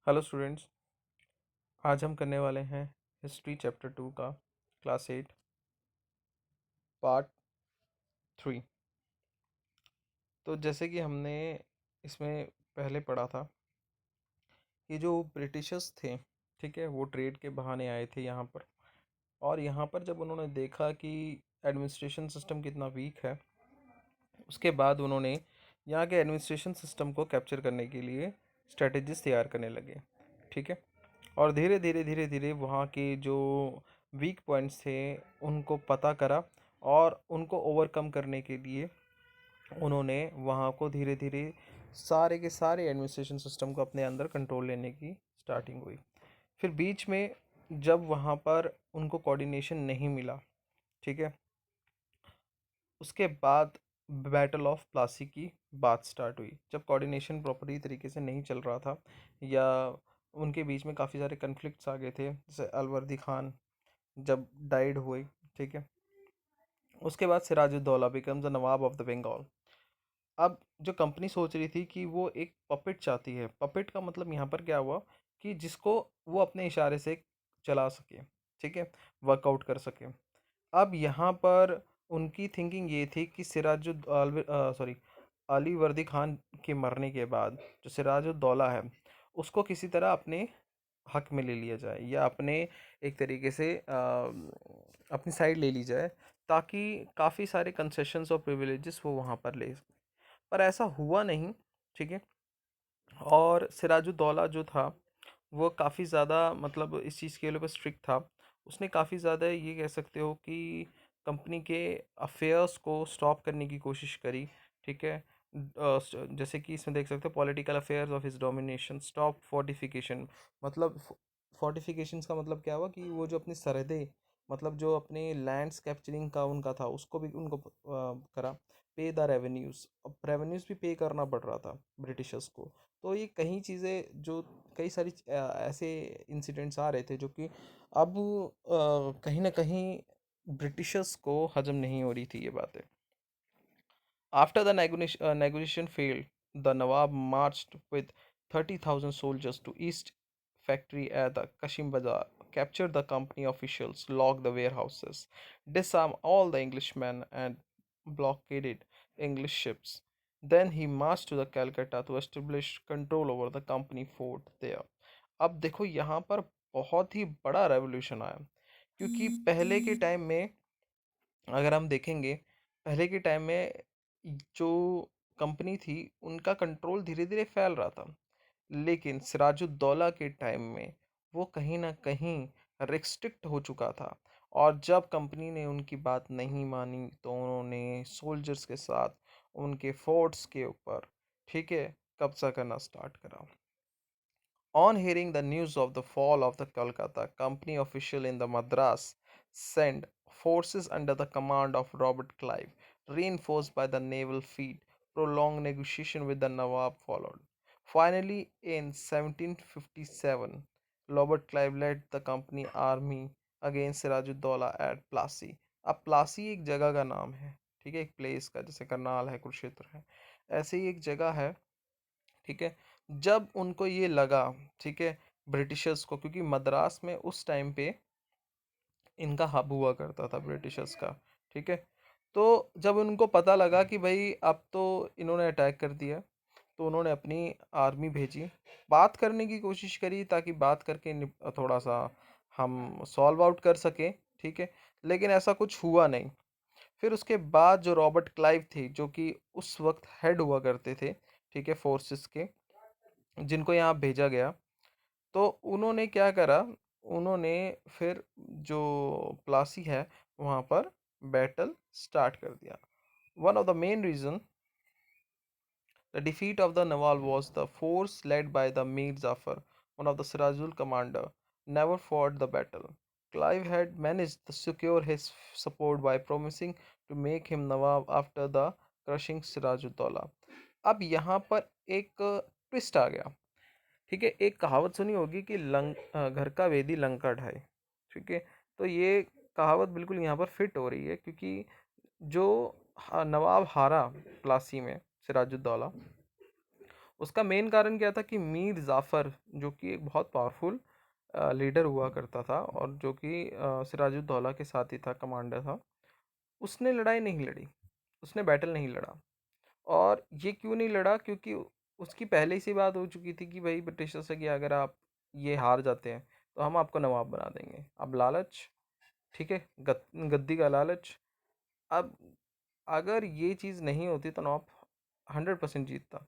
Hello students. आज हम करने वाले हैं हिस्ट्री चैप्टर 2 का क्लास 8 पार्ट 3। तो जैसे कि हमने इसमें पहले पढ़ा था कि जो ब्रिटिशर्स थे, ठीक है, वो ट्रेड के बहाने आए थे यहाँ पर। और यहाँ पर जब उन्होंने देखा कि एडमिनिस्ट्रेशन सिस्टम कितना वीक है, उसके बाद उन्होंने यहाँ के एडमिनिस्ट्रेशन सिस्टम को कैप्चर करने के लिए स्ट्रेटजीज तैयार करने लगे। ठीक है। और धीरे धीरे वहाँ के जो वीक पॉइंट्स थे उनको पता करा, और उनको ओवरकम करने के लिए उन्होंने वहाँ को धीरे धीरे सारे के सारे एडमिनिस्ट्रेशन सिस्टम को अपने अंदर कंट्रोल लेने की स्टार्टिंग हुई। फिर बीच में जब वहाँ पर उनको कोऑर्डिनेशन नहीं मिला, ठीक है, उसके बाद बैटल ऑफ प्लासी की बात स्टार्ट हुई। जब कोऑर्डिनेशन प्रॉपरली तरीके से नहीं चल रहा था, या उनके बीच में काफ़ी सारे कन्फ्लिक्ट्स आ गए थे, जैसे अलवर्दी खान जब डाइड हुए, ठीक है, उसके बाद Sirajuddaulah becomes the nawab of the Bengal. अब जो कंपनी सोच रही थी कि वो एक पपेट चाहती है। पपेट का मतलब यहाँ पर क्या हुआ कि जिसको वो अपने इशारे से चला सके, ठीक है, वर्कआउट कर सके। अब यहाँ पर उनकी थिंकिंग ये थी कि सॉरी, अली वर्दी खान के मरने के बाद जो सिराजुद्दौला है उसको किसी तरह अपने हक में ले लिया जाए, या अपने एक तरीके से अपनी साइड ले ली जाए, ताकि काफ़ी सारे कंसेशंस और प्रिविलेजेस वो वहाँ पर ले सके। पर ऐसा हुआ नहीं, ठीक है। और सिराजुद्दौला जो था वो काफ़ी ज़्यादा, मतलब इस चीज़ के ऊपर स्ट्रिक्ट था। उसने काफ़ी ज़्यादा, ये कह सकते हो कि कंपनी के अफेयर्स को स्टॉप करने की कोशिश करी, ठीक है। जैसे कि इसमें देख सकते हो, political affairs of his domination, stop fortification. मतलब फोर्टिफिकेशंस का मतलब क्या हुआ कि वो जो अपनी सरहदें, मतलब जो अपने लैंड्स कैप्चरिंग का उनका था, उसको भी उनको करा। पे द रेवेन्यूज़, अब रेवेन्यूज़ भी पे करना पड़ रहा था ब्रिटिशर्स को। तो ये कई चीज़ें, जो कई सारी ऐसे इंसिडेंट्स आ रहे थे जो कि अब कहीं ना कहीं ब्रिटिशर्स को हजम नहीं हो रही थी ये बातें। After the negotiation failed, the Nawab marched with 30,000 soldiers to East Factory at the Kashim Bazaar, captured the company officials, locked the warehouses, disarmed all the Englishmen, and blockaded English ships. Then he marched to the Calcutta to establish control over the company fort there. अब देखो यहाँ पर बहुत ही बड़ा revolution आया, क्योंकि पहले के टाइम में अगर हम देखेंगे, पहले के टाइम में जो कंपनी थी उनका कंट्रोल धीरे धीरे फैल रहा था, लेकिन सिराजुद्दौला के टाइम में वो कहीं ना कहीं रिस्ट्रिक्ट हो चुका था। और जब कंपनी ने उनकी बात नहीं मानी तो उन्होंने सोल्जर्स के साथ उनके फोर्ट्स के ऊपर, ठीक है, कब्जा करना स्टार्ट करा। On hearing the news of the fall of the Calcutta, company official in the Madras sent forces under the command of Robert Clive, reinforced by the naval fleet. Prolonged negotiation with the Nawab followed. Finally, in 1757, Robert Clive led the company army against Sirajuddaulah at Plassey. अब प्लासी एक जगह का नाम है, ठीक है, एक place का, जैसे करनाल है, कुरुक्षेत्र है, ऐसे ही एक जगह है, ठीक है। जब उनको ये लगा, ठीक है, ब्रिटिशर्स को, क्योंकि मद्रास में उस टाइम पे इनका हब हुआ करता था ब्रिटिशर्स का, ठीक है। तो जब उनको पता लगा कि भाई अब तो इन्होंने अटैक कर दिया, तो उन्होंने अपनी आर्मी भेजी, बात करने की कोशिश करी ताकि बात करके थोड़ा सा हम सॉल्व आउट कर सकें, ठीक है। लेकिन ऐसा कुछ हुआ नहीं। फिर उसके बाद जो रॉबर्ट क्लाइव थे, जो कि उस वक्त हेड हुआ करते थे, ठीक है, फोर्सेस के, जिनको यहाँ भेजा गया, तो उन्होंने क्या करा, उन्होंने फिर जो प्लासी है वहाँ पर बैटल स्टार्ट कर दिया। One of the main reason the defeat of the Nawal was the force led by the Mir Jafar, one of the Sirajul commander, never fought the battle. Clive had managed to secure his support by promising to make him Nawab after the crushing Sirajuddaulah. अब यहाँ पर एक twist आ गया, ठीक है। एक कहावत सुनी होगी कि घर का वेदी लंका ढाए, ठीक है। तो ये कहावत बिल्कुल यहाँ पर फिट हो रही है, क्योंकि जो नवाब हारा प्लासी में, सिराजुद्दौला, उसका मेन कारण क्या था कि मीर जाफ़र, जो कि एक बहुत पावरफुल लीडर हुआ करता था और जो कि सिराजुद्दौला के साथ ही था, कमांडर था, उसने लड़ाई नहीं लड़ी, उसने बैटल नहीं लड़ा। और ये क्यों नहीं लड़ा? क्योंकि उसकी पहले ही सी बात हो चुकी थी कि भाई ब्रिटिशर से कि अगर आप ये हार जाते हैं तो हम आपको नवाब बना देंगे। अब लालच, ठीक है, गद्दी का लालच। अब अगर ये चीज़ नहीं होती तो नवाब 100% जीतता,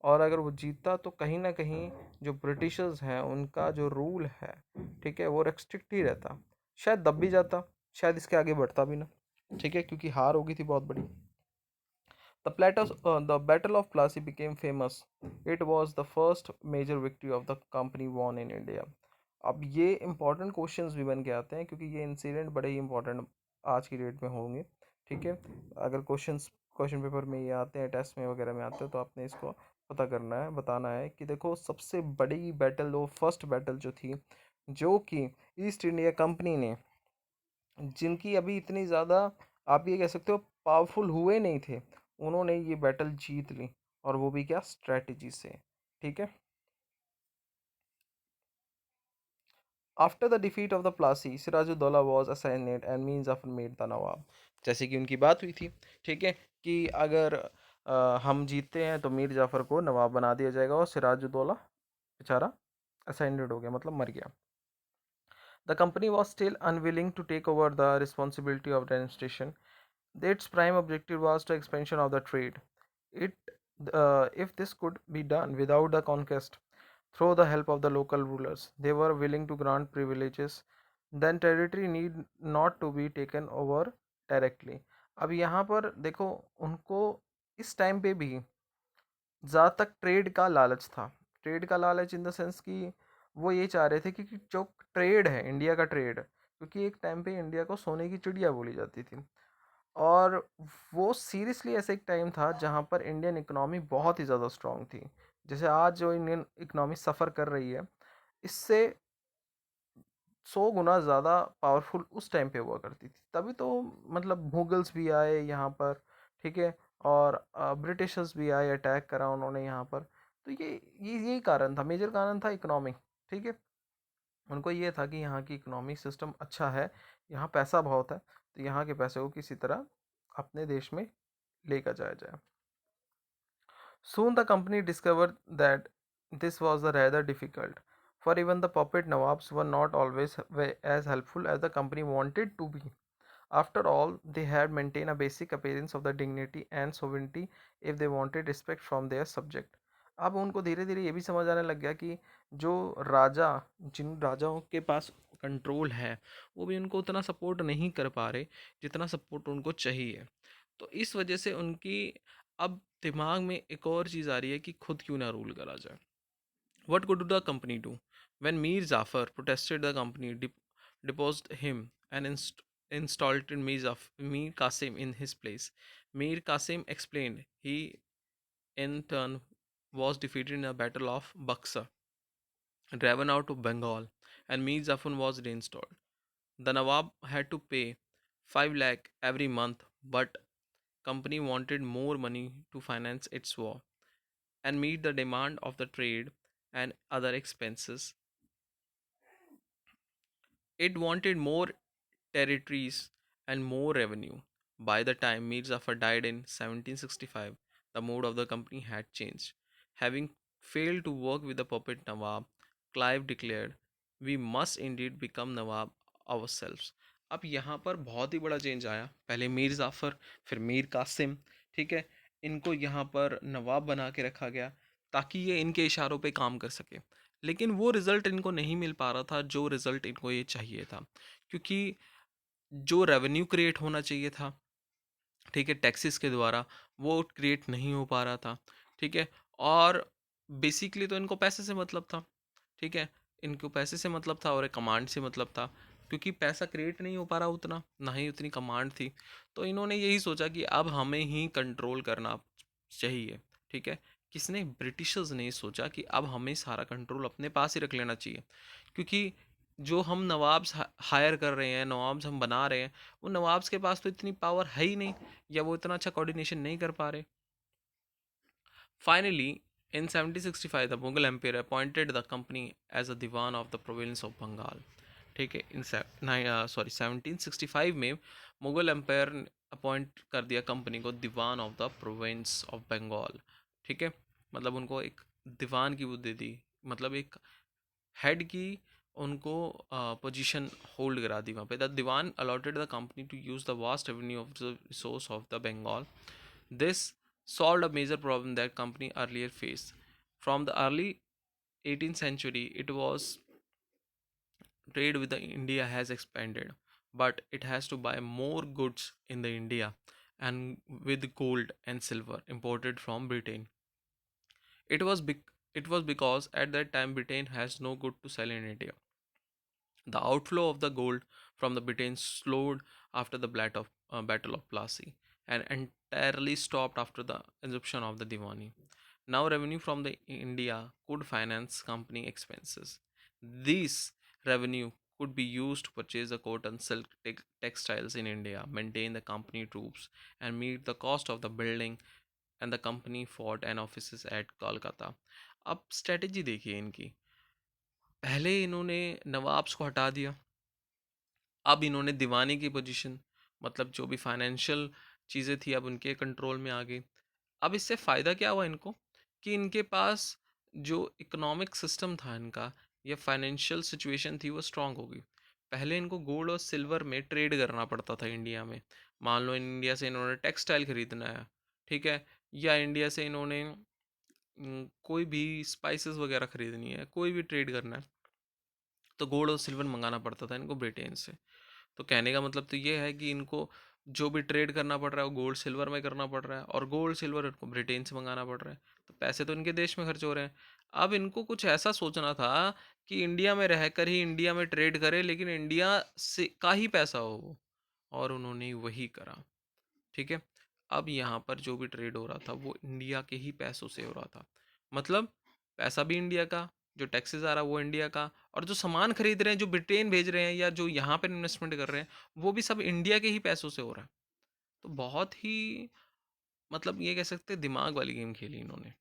और अगर वो जीतता तो कहीं ना कहीं जो ब्रिटिशर्स हैं उनका जो रूल है, ठीक है, वो रेस्ट्रिक्ट ही रहता, शायद दब भी जाता, शायद इसके आगे बढ़ता भी ना, ठीक है, क्योंकि हार हो गई थी बहुत बड़ी। The Battle of Plassey became famous. It was the first major victory of the company won in India. अब ये इंपॉर्टेंट क्वेश्चंस भी बन के आते हैं क्योंकि ये इंसिडेंट बड़े ही इंपॉर्टेंट आज की डेट में होंगे, ठीक है। अगर क्वेश्चन पेपर में ये आते हैं, टेस्ट में वगैरह में आते हैं, तो आपने इसको पता करना है, बताना है कि देखो सबसे बड़ी बैटल, वो फर्स्ट बैटल जो थी, जो कि ईस्ट इंडिया कंपनी ने, जिनकी अभी इतनी ज़्यादा, आप ये कह सकते हो, पावरफुल हुए नहीं थे, उन्होंने ये बैटल जीत ली, और वो भी क्या, स्ट्रेटजी से, ठीक है। After the defeat of the Plassey, Sirajuddaula was assassinated and Mir Jafar made the nawab. जैसे कि उनकी बात हुई थी, ठीक है, कि अगर हम जीतते हैं तो मीर जाफर को नवाब बना दिया जाएगा, और सिराजुद्दौला बेचारा असैसिनेटेड हो गया, मतलब मर गया। The company was still unwilling to take over the responsibility of administration. Its prime objective was the expansion of the trade. If this could be done without the conquest, through the help of the local rulers, they were willing to grant privileges. Then territory need not to be taken over directly. अब यहाँ पर देखो, उनको इस time पे भी ज़्यादा तक ट्रेड का लालच था। ट्रेड का लालच इन द सेंस कि वो ये चाह रहे थे कि जो ट्रेड है, इंडिया का ट्रेड, क्योंकि एक टाइम पे इंडिया को सोने की चिड़िया बोली जाती थी, और वो सीरियसली ऐसा एक टाइम था जहाँ पर इंडियन इकोनॉमी बहुत ही ज़्यादा स्ट्रांग थी। जैसे आज जो इंडियन इकोनॉमी सफ़र कर रही है, इससे 100 गुना ज़्यादा पावरफुल उस टाइम पे हुआ करती थी। तभी तो मतलब मुगल्स भी आए यहाँ पर, ठीक है, और ब्रिटिशर्स भी आए, अटैक करा उन्होंने यहाँ पर। तो ये यही कारण था, मेजर कारण था इकोनॉमिक, ठीक है। उनको ये था कि यहाँ की इकोनॉमिक सिस्टम अच्छा है, यहाँ पैसा बहुत है, तो यहाँ के पैसे को किसी तरह अपने देश में लेकर जाया जाए। Soon the company discovered that this was rather difficult, for even the puppet Nawabs were not always as helpful as the company wanted to be. After all, they had maintained a basic appearance of the dignity and sovereignty if they wanted respect from their subject. अब उनको धीरे धीरे ये भी समझ आने लग गया कि जो राजा, जिन राजाओं के पास कंट्रोल है, वो भी उनको उतना सपोर्ट नहीं कर पा रहे जितना सपोर्ट उनको चाहिए। तो इस वजह से उनकी अब दिमाग में एक और चीज़ आ रही है कि खुद क्यों ना रूल करा जाए। What could the company do? When Mir Jafar protested, the company deposed him and installed Mir Qasim in his place. Mir Qasim explained he, in turn, was defeated in the Battle of Buxar, driven out of Bengal, and Mir Jafar was reinstalled. The Nawab had to pay 5 lakh every month, but company wanted more money to finance its war and meet the demand of the trade and other expenses. It wanted more territories and more revenue. By the time Mir Zafar died in 1765, the mood of the company had changed. Having failed to work with the puppet Nawab, Clive declared, "We must indeed become Nawab ourselves." अब यहाँ पर बहुत ही बड़ा change आया। पहले मीर जाफ़र, फिर मीर कासिम, ठीक है, इनको यहाँ पर नवाब बना के रखा गया ताकि ये इनके इशारों पे काम कर सके। लेकिन वो रिज़ल्ट इनको नहीं मिल पा रहा था जो रिज़ल्ट इनको ये चाहिए था, क्योंकि जो रेवेन्यू क्रिएट होना चाहिए था, ठीक है, टैक्सेस के द्वारा, वो क्रिएट नहीं हो पा रहा था, ठीक है। और बेसिकली तो इनको पैसे से मतलब था, ठीक है, इनको पैसे से मतलब था और कमांड से मतलब था, क्योंकि पैसा क्रिएट नहीं हो पा रहा उतना, ना ही उतनी कमांड थी। तो इन्होंने यही सोचा कि अब हमें ही कंट्रोल करना चाहिए, ठीक है। किसने? ब्रिटिशर्स ने सोचा कि अब हमें सारा कंट्रोल अपने पास ही रख लेना चाहिए, क्योंकि जो हम नवाब्स हायर कर रहे हैं, नवाब्स हम बना रहे हैं, वो नवाब्स के पास तो इतनी पावर है ही नहीं, या वो इतना अच्छा कोऑर्डिनेशन नहीं कर पा रहे। Finally, In 1765, the Mughal Emperor appointed the company as a Diwan of the province of Bengal. ठीक है, इन 1765 में मुगल एम्पायर ने अपॉइंट कर दिया कंपनी को diwan of the province of Bengal. ठीक है, मतलब उनको एक दीवान की वो दे दी, मतलब एक हेड की उनको पोजीशन होल्ड करा दी वहाँ पे। The diwan allotted the company to use the vast revenue of the resource of the Bengal. This solved a major problem that company earlier faced. From the early 18th century, it was trade with the India has expanded, but it has to buy more goods in the India and with gold and silver imported from Britain. It was it was because at that time Britain has no good to sell in India. The outflow of the gold from the Britain slowed after the Battle of Plassey and entirely stopped after the inception of the Diwani. Now revenue from the India could finance company expenses. This revenue could be used to purchase the cotton, silk, textiles in India, maintain the company troops, and meet the cost of the building and the company fort and offices at Kolkata. अब strategy देखिए इनकी। पहले इन्होंने nawabs को हटा दिया, अब इन्होंने दीवानी की पोजीशन, मतलब जो भी फाइनेंशियल चीज़ें थी अब उनके कंट्रोल में आ गई। अब इससे फ़ायदा क्या हुआ इनको कि इनके पास जो इकोनॉमिक सिस्टम था इनका या फाइनेंशियल सिचुएशन थी वो स्ट्रांग हो गई। पहले इनको गोल्ड और सिल्वर में ट्रेड करना पड़ता था इंडिया में। मान लो इंडिया से इन्होंने टेक्सटाइल खरीदना है, ठीक है, या इंडिया से इन्होंने कोई भी स्पाइसेस वगैरह खरीदनी है, कोई भी ट्रेड करना है, तो गोल्ड और सिल्वर मंगाना पड़ता था इनको ब्रिटेन से। तो कहने का मतलब तो ये है कि इनको जो भी ट्रेड करना पड़ रहा है वो गोल्ड सिल्वर में करना पड़ रहा है, और गोल्ड सिल्वर इनको ब्रिटेन से मंगाना पड़ रहा है। तो पैसे तो इनके देश में खर्च हो रहे हैं। अब इनको कुछ ऐसा सोचना था कि इंडिया में रहकर ही इंडिया में ट्रेड करे, लेकिन इंडिया से का ही पैसा हो वो, और उन्होंने वही करा। ठीक है, अब यहाँ पर जो भी ट्रेड हो रहा था वो इंडिया के ही पैसों से हो रहा था। मतलब पैसा भी इंडिया का, जो टैक्सेस आ रहा है वो इंडिया का, और जो सामान खरीद रहे हैं, जो ब्रिटेन भेज रहे हैं या जो यहाँ पर इन्वेस्टमेंट कर रहे हैं, वो भी सब इंडिया के ही पैसों से हो रहा है। तो बहुत ही, मतलब ये कह सकते हैं दिमाग वाली गेम खेली इन्होंने।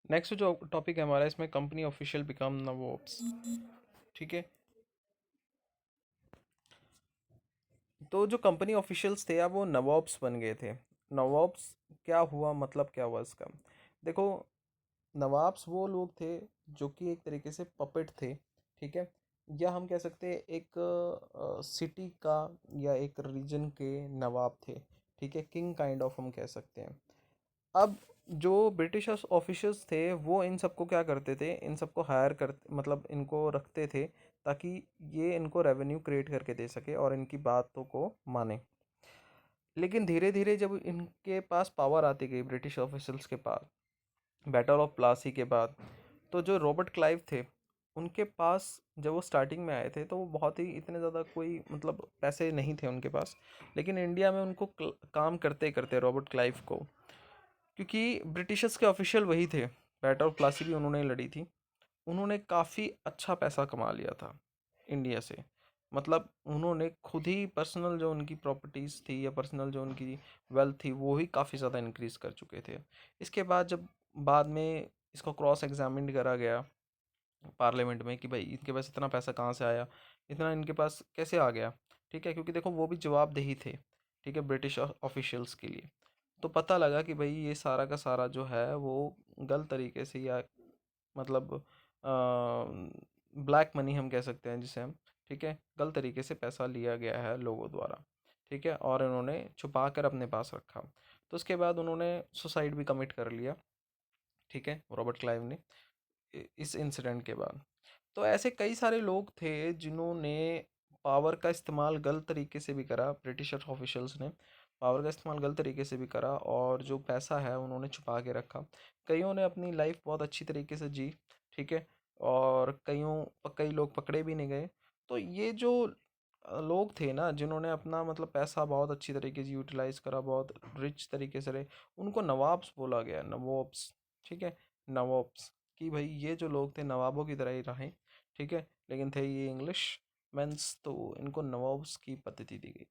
नेक्स्ट जो टॉपिक है हमारा, इसमें कंपनी ऑफिशियल बिकम नवोब्स। ठीक है, तो जो कंपनी ऑफिशियल्स थे अब वो नवाब्स बन गए थे। नवाब्स क्या हुआ, मतलब क्या हुआ इसका? देखो, नवाब्स वो लोग थे जो कि एक तरीके से पपेट थे। ठीक है, या हम कह सकते हैं एक सिटी का या एक रीजन के नवाब थे। ठीक है, किंग काइंड ऑफ हम कह सकते हैं। अब जो ब्रिटिश ऑफिशियल्स थे वो इन सबको क्या करते थे, इन सबको हायर कर, मतलब इनको रखते थे ताकि ये इनको रेवेन्यू क्रिएट करके दे सके और इनकी बातों को माने। लेकिन धीरे धीरे जब इनके पास पावर आती गई ब्रिटिश ऑफिशियल्स के पास बैटल ऑफ प्लासी के बाद, तो जो रॉबर्ट क्लाइव थे उनके पास, जब वो स्टार्टिंग में आए थे तो वो बहुत ही इतने ज़्यादा कोई मतलब पैसे नहीं थे उनके पास। लेकिन इंडिया में उनको काम करते करते रॉबर्ट क्लाइव को, क्योंकि ब्रिटिशर्स के ऑफिशियल वही थे, बैटल ऑफ प्लासी भी उन्होंने लड़ी थी, उन्होंने काफ़ी अच्छा पैसा कमा लिया था इंडिया से। मतलब उन्होंने खुद ही पर्सनल जो उनकी प्रॉपर्टीज़ थी या पर्सनल जो उनकी वेल्थ थी वो ही काफ़ी ज़्यादा इंक्रीज़ कर चुके थे। इसके बाद जब बाद में इसको क्रॉस एग्जामिन करा गया पार्लियामेंट में कि भाई इनके पास इतना पैसा कहाँ से आया, इतना इनके पास कैसे आ गया। ठीक है, क्योंकि देखो वो भी जवाबदेही थे, ठीक है, ब्रिटिश ऑफिशियल्स के लिए। तो पता लगा कि भाई ये सारा का सारा जो है वो गलत तरीके से, या मतलब ब्लैक मनी हम कह सकते हैं जिसे हम, ठीक है, गलत तरीके से पैसा लिया गया है लोगों द्वारा। ठीक है, और इन्होंने छुपा कर अपने पास रखा। तो उसके बाद उन्होंने सुसाइड भी कमिट कर लिया। ठीक है, रॉबर्ट क्लाइव ने इस इंसिडेंट के बाद। तो ऐसे कई सारे लोग थे जिन्होंने पावर का इस्तेमाल गलत तरीके से भी करा, ब्रिटिश ऑफिशियल्स ने पावर का इस्तेमाल गलत तरीके से भी करा, और जो पैसा है उन्होंने छुपा के रखा। कईयों ने अपनी लाइफ बहुत अच्छी तरीके से जी। ठीक है, और कई लोग पकड़े भी नहीं गए। तो ये जो लोग थे ना जिन्होंने अपना मतलब पैसा बहुत अच्छी तरीके से यूटिलाइज करा, बहुत रिच तरीके से रहे, उनको नवाब्स बोला गया, नवाब्स। ठीक है, नवाब्स, कि भाई ये जो लोग थे नवाबों की तरह ही रहे। ठीक है, लेकिन थे ये इंग्लिश मेंस, तो इनको नवाब्स की पद्धति दी गई।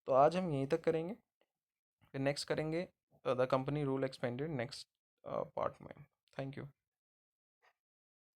तो आज हम यहीं तक करेंगे, फिर नेक्स्ट करेंगे the company rule expanded next part में। Thank you.